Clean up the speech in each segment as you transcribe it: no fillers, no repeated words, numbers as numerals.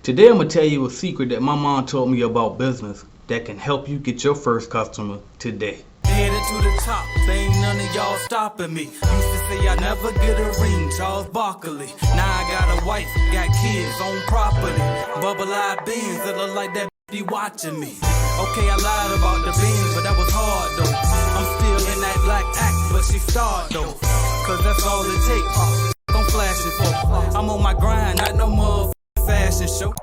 Today I'm going to tell you a secret that my mom told me about business that can help you get your first customer today. Headed to the top, ain't none of y'all stopping me. Used to say I never get a ring, Charles Barkley. Now I got a wife, got kids, own property. Bubble-eyed beans that look like that be watching me. Okay, I lied about the beans, but that was hard though. I'm still in that black act, but she starred though. Cause that's all it takes. I'm flashing for. I'm on my grind, not no more fashion show.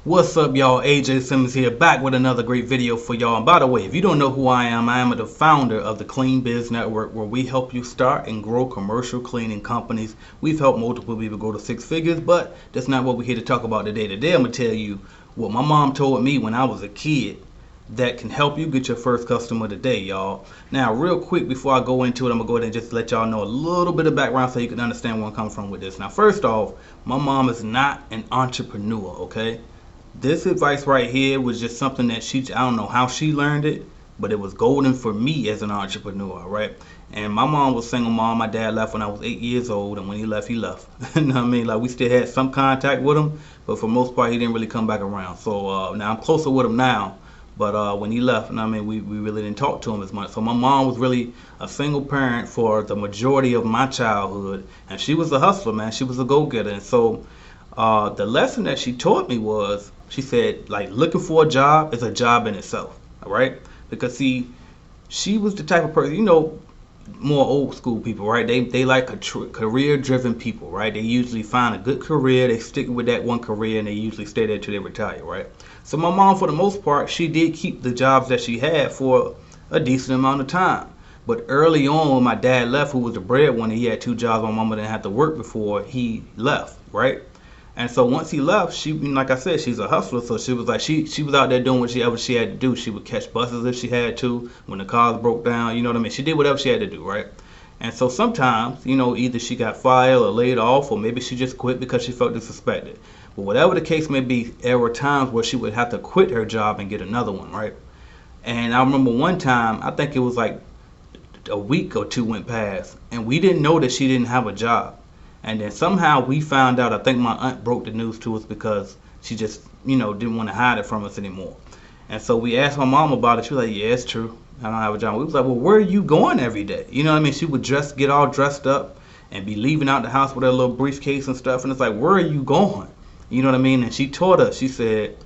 What's up, y'all? AJ Simmons here, back with another great video for y'all. And by the way, if you don't know who I am the founder of the Clean Biz Network, where we help you start and grow commercial cleaning companies. We've helped multiple people go to 6 figures, but that's not what we're here to talk about today. Today I'm going to tell you what my mom told me when I was a kid that can help you get your first customer today, y'all. Now, real quick, before I go into it, I'm going to go ahead and just let y'all know a little bit of background so you can understand where I'm coming from with this. Now, first off, my mom is not an entrepreneur, okay? This advice right here was just something that I don't know how she learned it, but it was golden for me as an entrepreneur, right? And my mom was single mom. My dad left when I was 8 years old, and when he left, he left. You know what I mean? Like, we still had some contact with him, but for the most part, he didn't really come back around. So now I'm closer with him now, but when he left, you know what I mean, we really didn't talk to him as much. So my mom was really a single parent for the majority of my childhood, and she was a hustler, man. She was a go-getter. And so the lesson that she taught me was, she said, like, looking for a job is a job in itself, all right? Because, see, she was the type of person, you know, more old school people, right? They like career-driven people, right? They usually find a good career, they stick with that one career, and they usually stay there till they retire, right? So my mom, for the most part, she did keep the jobs that she had for a decent amount of time. But early on, when my dad left, who was the breadwinner, he had 2 jobs. My mama didn't have to work before he left, right? And so once he left, she, like I said, she's a hustler. So she was like, she was out there doing whatever she had to do. She would catch buses if she had to, when the cars broke down, you know what I mean? She did whatever she had to do, right? And so sometimes, you know, either she got fired or laid off, or maybe she just quit because she felt disrespected. But whatever the case may be, there were times where she would have to quit her job and get another one, right? And I remember one time, I think it was like a week or 2 went past, and we didn't know that she didn't have a job. And then somehow we found out, I think my aunt broke the news to us because she just, you know, didn't want to hide it from us anymore. And so we asked my mom about it. She was like, yeah, it's true. I don't have a job. We was like, well, where are you going every day? You know what I mean? She would get all dressed up and be leaving out the house with her little briefcase and stuff. And it's like, where are you going? You know what I mean? And she taught us, she said,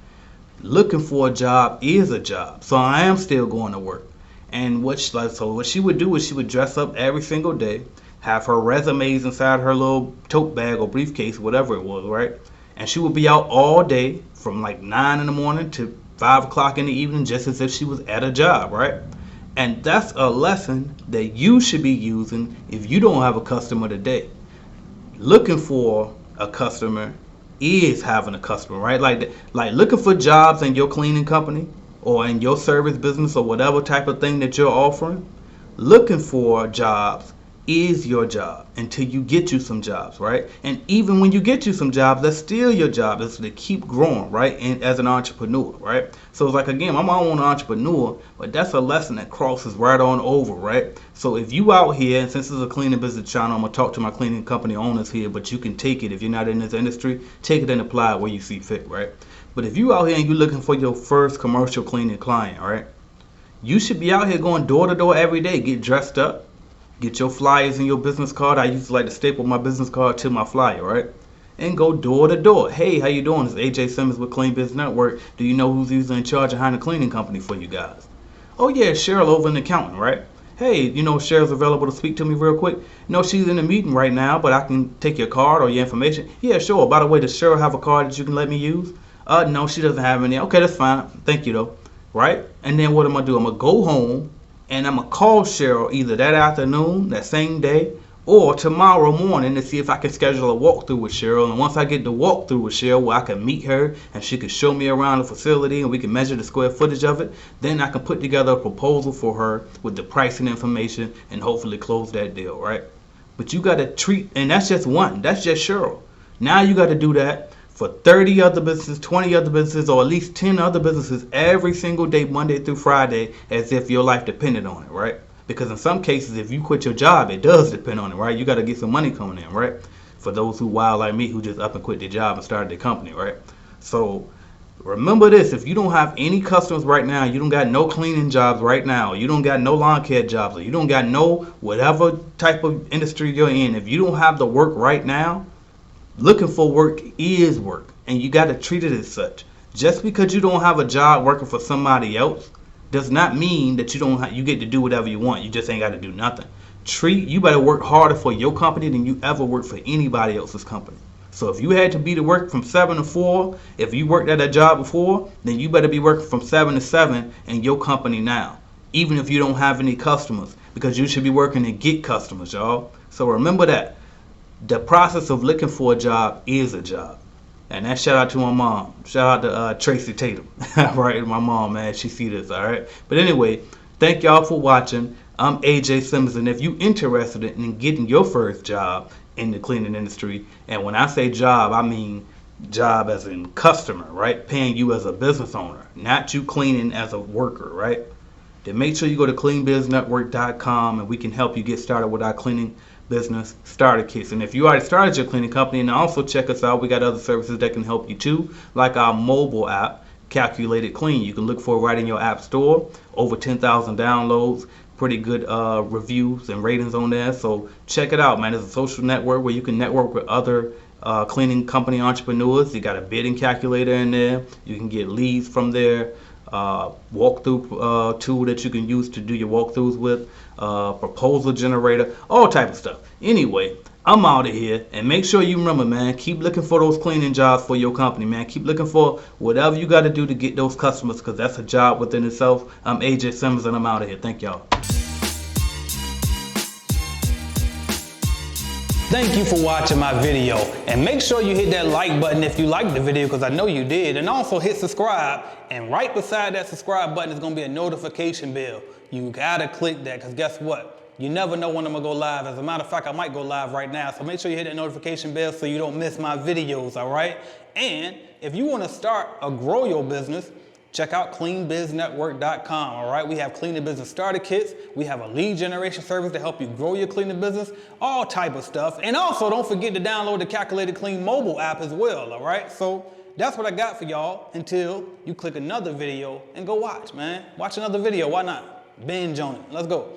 looking for a job is a job. So I am still going to work. And what she would do is she would dress up every single day, have her resumes inside her little tote bag or briefcase, whatever it was, right? And she would be out all day from like 9 in the morning to 5 o'clock in the evening, just as if she was at a job, right? And that's a lesson that you should be using if you don't have a customer today. Looking for a customer is having a customer, right? Like looking for jobs in your cleaning company or in your service business or whatever type of thing that you're offering. Looking for jobs is your job until you get you some jobs, right? And even when you get you some jobs, that's still your job. That's to keep growing, right? And as an entrepreneur, right? So it's like, again, I'm my own entrepreneur, but that's a lesson that crosses right on over, right? So if you out here, and since this is a cleaning business channel, I'm gonna talk to my cleaning company owners here, but you can take it if you're not in this industry, take it and apply it where you see fit, right? But if you out here and you're looking for your first commercial cleaning client, right? You should be out here going door to door every day, get dressed up, get your flyers and your business card. I used to like to staple my business card to my flyer, right? And go door to door. Hey, how you doing? It's AJ Simmons with Clean Biz Network. Do you know who's usually in charge of hiring a cleaning company for you guys? Oh yeah, Cheryl over in accounting, right? Hey, you know Cheryl's available to speak to me real quick? No, she's in a meeting right now, but I can take your card or your information. Yeah, sure. By the way, does Cheryl have a card that you can let me use? No, she doesn't have any. Okay, that's fine. Thank you though. Right? And then what I'm gonna do? I'm gonna go home and I'm going to call Cheryl either that afternoon, that same day, or tomorrow morning to see if I can schedule a walkthrough with Cheryl. And once I get the walkthrough with Cheryl where I can meet her and she can show me around the facility and we can measure the square footage of it, then I can put together a proposal for her with the pricing information and hopefully close that deal, right? But you got to treat, and that's just one, that's just Cheryl. Now you got to do that for 30 other businesses, 20 other businesses, or at least 10 other businesses every single day, Monday through Friday, as if your life depended on it, right? Because in some cases, if you quit your job, it does depend on it, right? You got to get some money coming in, right? For those who wild like me, who just up and quit their job and started their company, right? So remember this: if you don't have any customers right now, you don't got no cleaning jobs right now, you don't got no lawn care jobs, or you don't got no whatever type of industry you're in, if you don't have the work right now, looking for work is work, and you got to treat it as such. Just because you don't have a job working for somebody else does not mean that you get to do whatever you want. You just ain't got to do nothing. You better work harder for your company than you ever work for anybody else's company. So if you had to be to work from 7 to 4, if you worked at that job before, then you better be working from 7 to 7 in your company now, even if you don't have any customers, because you should be working to get customers, y'all. So remember that. The process of looking for a job is a job. And that shout out to my mom. Shout out to Tracy Tatum. Right, my mom, man. She see this, all right? But anyway, thank y'all for watching. I'm AJ Simmons, and if you interested in getting your first job in the cleaning industry, and when I say job, I mean job as in customer, right? Paying you as a business owner, not you cleaning as a worker, right? Then make sure you go to cleanbiznetwork.com, and we can help you get started with our cleaning business starter kits. And if you already started your cleaning company, and also check us out, we got other services that can help you too, like our mobile app, Calculated Clean. You can look for it right in your app store. Over 10,000 downloads, pretty good reviews and ratings on there. So check it out, man. It's a social network where you can network with other cleaning company entrepreneurs. You got a bidding calculator in there. You can get leads from there. Walkthrough tool that you can use to do your walkthroughs with, proposal generator, all type of stuff. Anyway, I'm out of here, and make sure you remember, man, keep looking for those cleaning jobs for your company, man. Keep looking for whatever you got to do to get those customers, because that's a job within itself. I'm AJ Simmons, and I'm out of here. Thank y'all. Thank you for watching my video, and make sure you hit that like button if you liked the video, because I know you did, and also hit subscribe, and right beside that subscribe button is going to be a notification bell. You gotta click that, because guess what? You never know when I'm gonna go live. As a matter of fact, I might go live right now, so make sure you hit that notification bell so you don't miss my videos, all right? And if you want to start or grow your business, check out cleanbiznetwork.com, all right? We have cleaning business starter kits. We have a lead generation service to help you grow your cleaning business, all type of stuff. And also, don't forget to download the Calculated Clean mobile app as well, all right? So that's what I got for y'all until you click another video and go watch, man. Watch another video, why not? Binge on it, let's go.